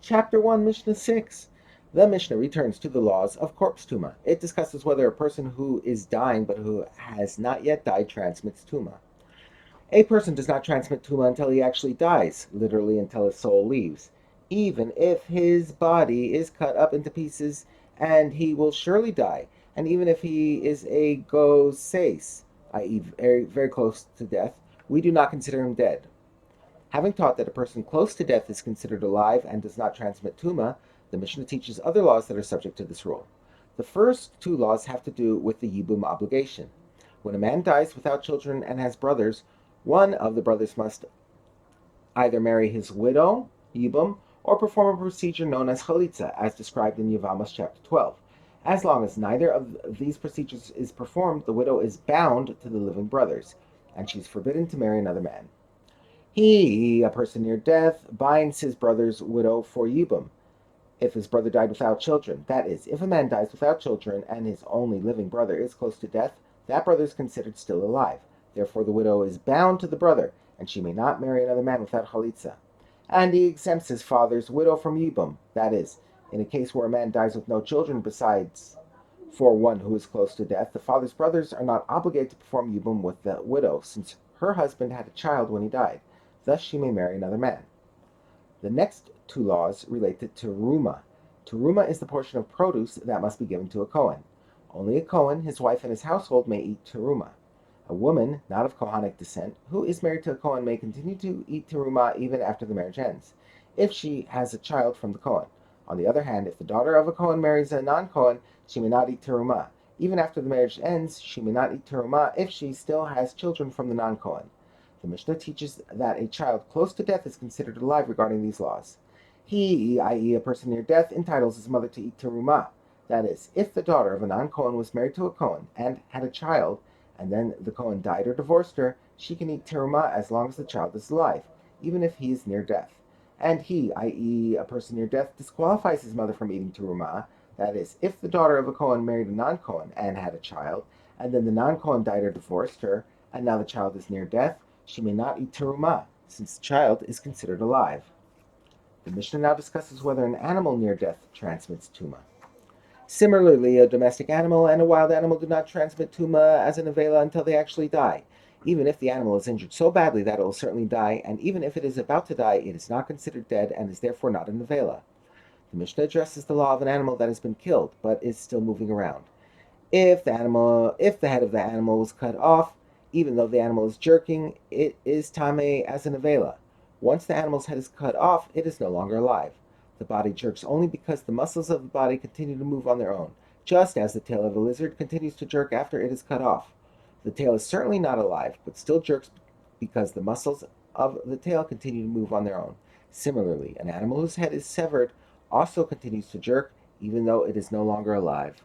Chapter 1, Mishnah 6. The Mishnah returns to the laws of corpse tuma. It discusses whether a person who is dying but who has not yet died transmits tuma. A person does not transmit tuma until he actually dies, literally until his soul leaves, even if his body is cut up into pieces, and he will surely die, and even if he is a goses, i.e., very, very close to death, we do not consider him dead. Having taught that a person close to death is considered alive and does not transmit tuma, the Mishnah teaches other laws that are subject to this rule. The first two laws have to do with the yibum obligation. When a man dies without children and has brothers, one of the brothers must either marry his widow, yibum, or perform a procedure known as chalitza, as described in Yevamos chapter 12. As long as neither of these procedures is performed, the widow is bound to the living brothers, and she is forbidden to marry another man. He, a person near death, binds his brother's widow for yibum, if his brother died without children. That is, if a man dies without children and his only living brother is close to death, that brother is considered still alive. Therefore, the widow is bound to the brother, and she may not marry another man without chalitza. And he exempts his father's widow from yibum. That is, in a case where a man dies with no children besides for one who is close to death, the father's brothers are not obligated to perform yibum with the widow, since her husband had a child when he died. Thus she may marry another man. The next two laws relate to teruma. Teruma is the portion of produce that must be given to a Kohen. Only a Kohen, his wife, and his household may eat teruma. A woman, not of Kohanic descent, who is married to a Kohen may continue to eat teruma even after the marriage ends, if she has a child from the Kohen. On the other hand, if the daughter of a Kohen marries a non-Kohen, she may not eat teruma. Even after the marriage ends, she may not eat teruma if she still has children from the non-Kohen. The Mishnah teaches that a child close to death is considered alive regarding these laws. He, i.e., a person near death, entitles his mother to eat teruma. That is, if the daughter of a non-Kohen was married to a Kohen and had a child, and then the Kohen died or divorced her, she can eat teruma as long as the child is alive, even if he is near death. And he, i.e., a person near death, disqualifies his mother from eating teruma. That is, if the daughter of a Kohen married a non-Kohen and had a child, and then the non-Kohen died or divorced her, and now the child is near death, she may not eat teruma, since the child is considered alive. The Mishnah now discusses whether an animal near death transmits tuma. Similarly, a domestic animal and a wild animal do not transmit tuma as a nevela until they actually die. Even if the animal is injured so badly that it will certainly die, and even if it is about to die, it is not considered dead and is therefore not a nevela. The Mishnah addresses the law of an animal that has been killed but is still moving around. If the head of the animal was cut off, even though the animal is jerking, it is tame as a nevela. Once the animal's head is cut off, it is no longer alive. The body jerks only because the muscles of the body continue to move on their own, just as the tail of a lizard continues to jerk after it is cut off. The tail is certainly not alive, but still jerks because the muscles of the tail continue to move on their own. Similarly, an animal whose head is severed also continues to jerk, even though it is no longer alive.